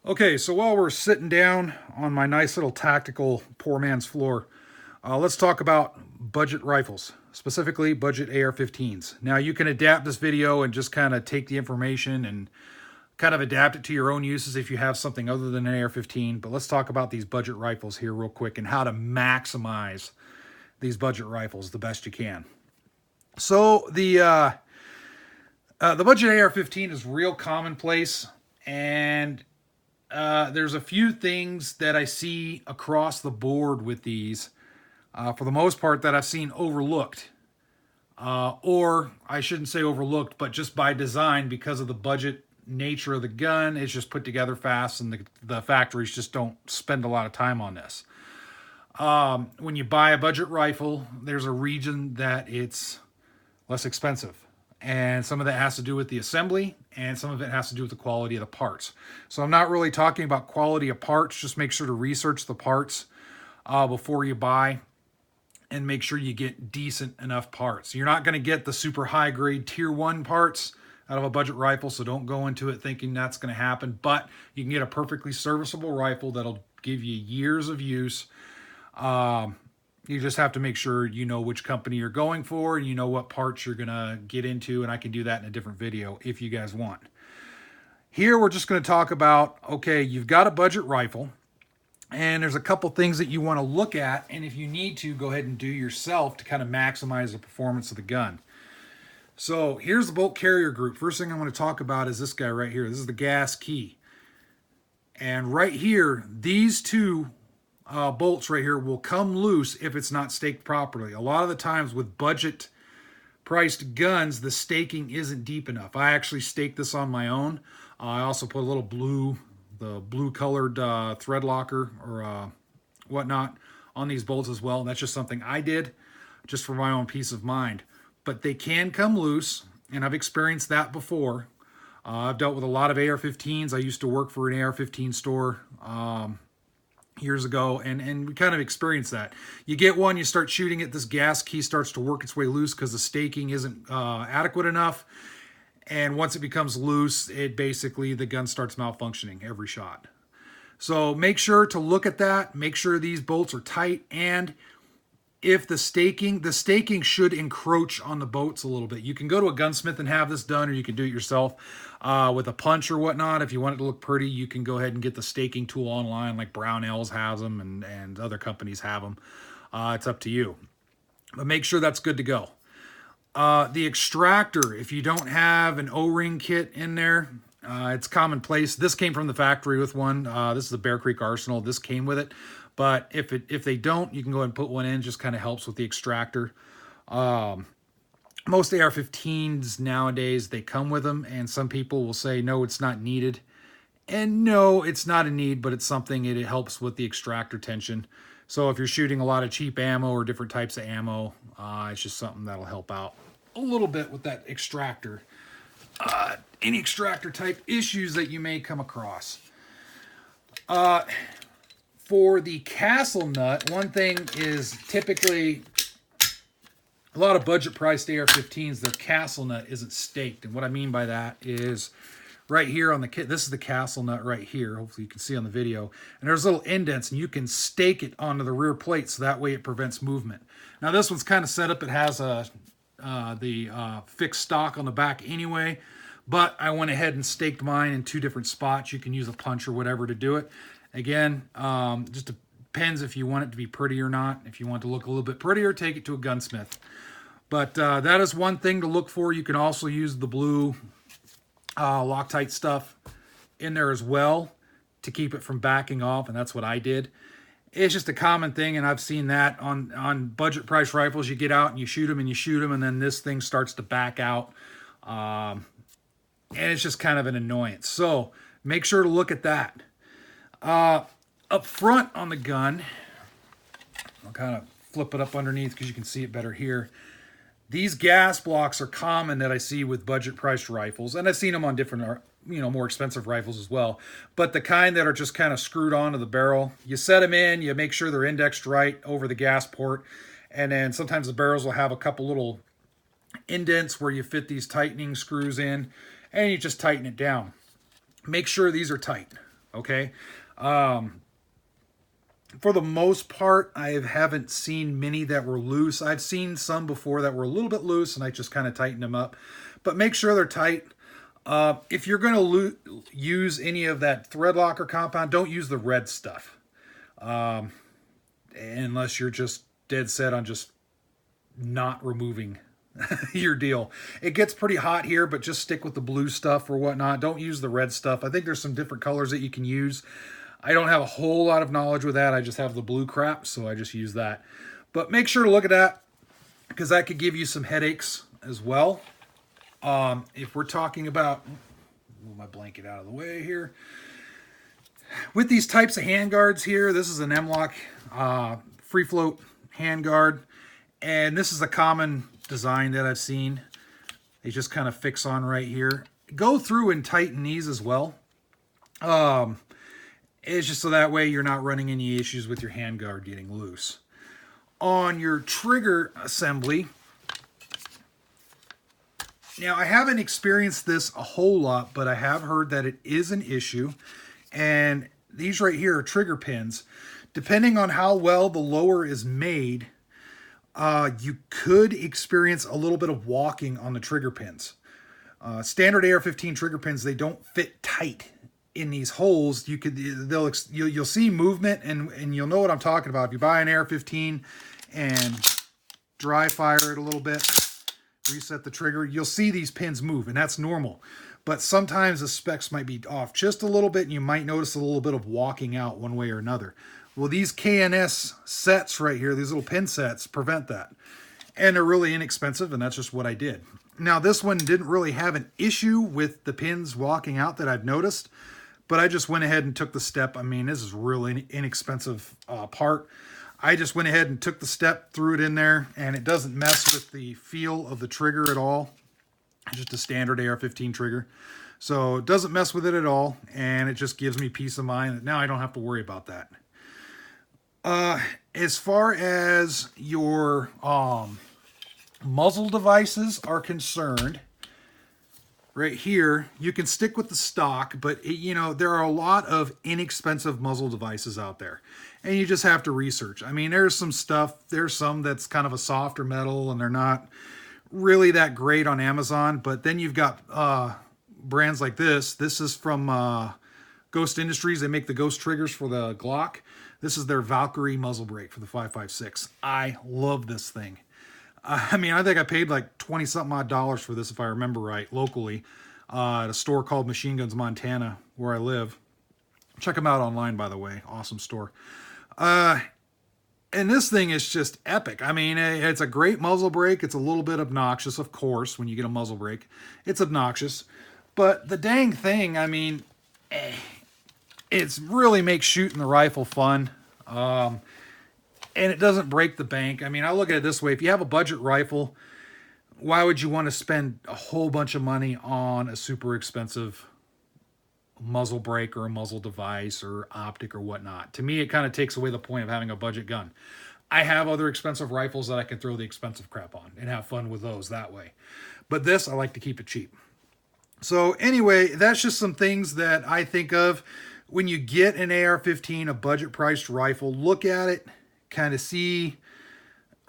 Okay, so while we're sitting down on my nice little tactical poor man's floor, let's talk about budget rifles, specifically budget AR-15s. Now, you can adapt this video and just kind of take the information and kind of adapt it to your own uses if you have something other than an AR-15. But let's talk about these budget rifles here real quick and how to maximize these budget rifles the best you can. So the budget AR-15 is real commonplace, and there's a few things that I see across the board with these, for the most part, that I've seen overlooked. Or I shouldn't say overlooked, but just by design, because of the budget nature of the gun, it's just put together fast, and the factories just don't spend a lot of time on this. When you buy a budget rifle, there's a reason that it's less expensive. And some of that has to do with the assembly, and some of it has to do with the quality of the parts. So I'm not really talking about quality of parts. Just make sure to research the parts before you buy, and make sure you get decent enough parts. You're not going to get the super high grade tier 1 parts out of a budget rifle, so don't go into it thinking that's going to happen. But you can get a perfectly serviceable rifle that'll give you years of use. You just have to make sure you know which company you're going for, and you know what parts you're going to get into, and I can do that in a different video if you guys want. Here we're just going to talk about, okay, you've got a budget rifle, and there's a couple things that you want to look at, and if you need to, go ahead and do yourself to kind of maximize the performance of the gun. So here's the bolt carrier group. First thing I want to talk about is this guy right here. This is the gas key. And right here, these two bolts right here will come loose if it's not staked properly. A lot of the times with budget priced guns, the staking isn't deep enough. I actually staked this on my own. I also put a little the blue colored thread locker or whatnot on these bolts as well. And that's just something I did just for my own peace of mind. But they can come loose, and I've experienced that before. I've dealt with a lot of AR-15s. I used to work for an AR-15 store years ago, and we kind of experienced that. You get one, you start shooting it, this gas key starts to work its way loose because the staking isn't adequate enough. And once it becomes loose, it basically, the gun starts malfunctioning every shot. So make sure to look at that. Make sure these bolts are tight, and if the staking should encroach on the bolts a little bit. You can go to a gunsmith and have this done, or you can do it yourself with a punch or whatnot. If you want it to look pretty, you can go ahead and get the staking tool online, like Brownells has them, and other companies have them. It's up to you. But make sure that's good to go. The extractor, if you don't have an O-ring kit in there, it's commonplace. This came from the factory with one. This is the Bear Creek Arsenal. This came with it. But if they don't, you can go ahead and put one in. Just kind of helps with the extractor. Most AR-15s nowadays, they come with them, and some people will say, no, it's not needed. And no, it's not a need, but it's something, it helps with the extractor tension. So if you're shooting a lot of cheap ammo or different types of ammo, it's just something that'll help out a little bit with that extractor. Any extractor type issues that you may come across. For the castle nut, one thing is typically a lot of budget priced AR-15s, their castle nut isn't staked. And what I mean by that is right here on the kit, this is the castle nut right here. Hopefully you can see on the video. And there's little indents, and you can stake it onto the rear plate so that way it prevents movement. Now this one's kind of set up, it has the fixed stock on the back anyway, but I went ahead and staked mine in 2 different spots. You can use a punch or whatever to do it. Again, just depends if you want it to be pretty or not. If you want to look a little bit prettier, take it to a gunsmith. But that is one thing to look for. You can also use the blue Loctite stuff in there as well to keep it from backing off, and that's what I did. It's just a common thing, and I've seen that on budget price rifles. You get out and you shoot them, and then this thing starts to back out. And it's just kind of an annoyance. So make sure to look at that. Up front on the gun, I'll kind of flip it up underneath because you can see it better here. These gas blocks are common that I see with budget priced rifles, and I've seen them on different, more expensive rifles as well. But the kind that are just kind of screwed onto the barrel, you set them in, you make sure they're indexed right over the gas port, and then sometimes the barrels will have a couple little indents where you fit these tightening screws in, and you just tighten it down. Make sure these are tight. Okay. For the most part, I haven't seen many that were loose. I've seen some before that were a little bit loose, and I just kind of tightened them up. But make sure they're tight. If you're going to use any of that thread locker compound, don't use the red stuff. Unless you're just dead set on just not removing your deal. It gets pretty hot here, but just stick with the blue stuff or whatnot. Don't use the red stuff. I think there's some different colors that you can use. I don't have a whole lot of knowledge with that. I just have the blue crap, so I just use that. But make sure to look at that, because that could give you some headaches as well. If we're talking about, move my blanket out of the way here. With these types of handguards here, this is an M-LOK free float handguard, and this is a common design that I've seen. They just kind of fix on right here. Go through and tighten these as well. It's just so that way you're not running any issues with your handguard getting loose. On your trigger assembly, now I haven't experienced this a whole lot, but I have heard that it is an issue. And these right here are trigger pins. Depending on how well the lower is made, you could experience a little bit of walking on the trigger pins. Standard AR-15 trigger pins, they don't fit tight in these holes. You'll see movement, and you'll know what I'm talking about. If you buy an AR-15 and dry fire it a little bit, reset the trigger, you'll see these pins move, and that's normal. But sometimes the specs might be off just a little bit, and you might notice a little bit of walking out one way or another. Well, these KNS sets right here, these little pin sets, prevent that. And they're really inexpensive, and that's just what I did. Now, this one didn't really have an issue with the pins walking out that I've noticed, but I just went ahead and took the step. I mean, this is really inexpensive part. I just went ahead and took the step, threw it in there, and it doesn't mess with the feel of the trigger at all. It's just a standard AR-15 trigger. So it doesn't mess with it at all, and it just gives me peace of mind that now I don't have to worry about that. As far as your muzzle devices are concerned, right here, you can stick with the stock, but there are a lot of inexpensive muzzle devices out there, and you just have to research. I mean, there's some that's kind of a softer metal, and they're not really that great on Amazon, but then you've got brands like this. This is from Ghost Industries. They make the Ghost triggers for the Glock. This is their Valkyrie muzzle brake for the 5.56. I love this thing. I mean, I think I paid like 20-something odd dollars for this, if I remember right, locally, at a store called Machine Guns Montana, where I live. Check them out online, by the way. Awesome store. And this thing is just epic. I mean, it's a great muzzle brake. It's a little bit obnoxious, of course, when you get a muzzle brake. It's obnoxious. But the dang thing, I mean, it really makes shooting the rifle fun. And it doesn't break the bank. I mean, I look at it this way. If you have a budget rifle, why would you want to spend a whole bunch of money on a super expensive muzzle brake or a muzzle device or optic or whatnot? To me, it kind of takes away the point of having a budget gun. I have other expensive rifles that I can throw the expensive crap on and have fun with those that way. But this, I like to keep it cheap. So anyway, that's just some things that I think of when you get an AR-15, a budget-priced rifle. Look at it, kind of see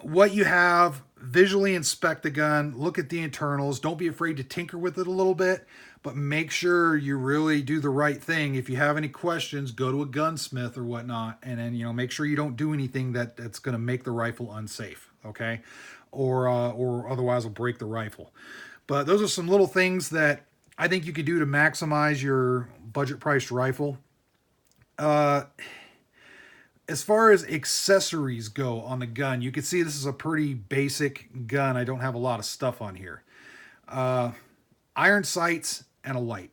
what you have, visually inspect the gun, look at the internals. Don't be afraid to tinker with it a little bit, but make sure you really do the right thing. If you have any questions, go to a gunsmith or whatnot, and then make sure you don't do anything that's going to make the rifle unsafe, okay? Or otherwise will break the rifle. But those are some little things that I think you could do to maximize your budget-priced rifle. As far as accessories go on the gun, you can see this is a pretty basic gun. I don't have a lot of stuff on here. Iron sights and a light.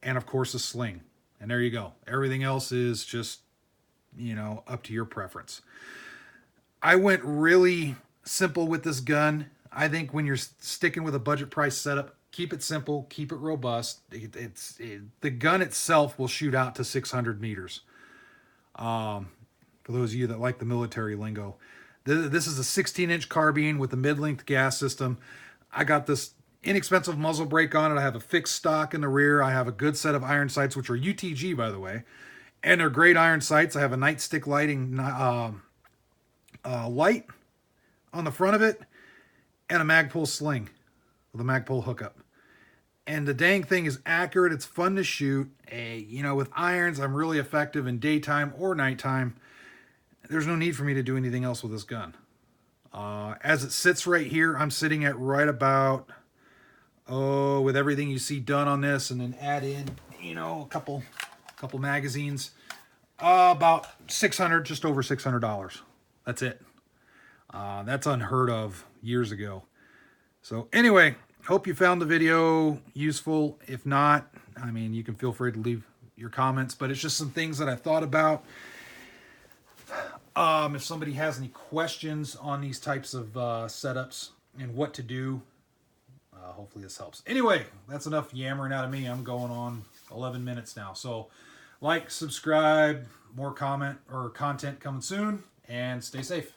And of course a sling. And there you go. Everything else is just, up to your preference. I went really simple with this gun. I think when you're sticking with a budget price setup, keep it simple, keep it robust. The gun itself will shoot out to 600 meters. For those of you that like the military lingo. This is a 16-inch carbine with a mid-length gas system. I got this inexpensive muzzle brake on it. I have a fixed stock in the rear. I have a good set of iron sights, which are UTG, by the way. And they're great iron sights. I have a nightstick lighting light on the front of it, and a Magpul sling with a Magpul hookup. And the dang thing is accurate. It's fun to shoot. You know, with irons, I'm really effective in daytime or nighttime. There's no need for me to do anything else with this gun. As it sits right here, I'm sitting at right about, with everything you see done on this, and then add in, you know, a couple magazines, about $600, just over $600. That's it. That's unheard of years ago. So anyway, hope you found the video useful. If not, I mean, you can feel free to leave your comments, but it's just some things that I thought about. If somebody has any questions on these types of setups and what to do, hopefully this helps. Anyway, that's enough yammering out of me. I'm going on 11 minutes now. So like, subscribe, more comment or content coming soon, and stay safe.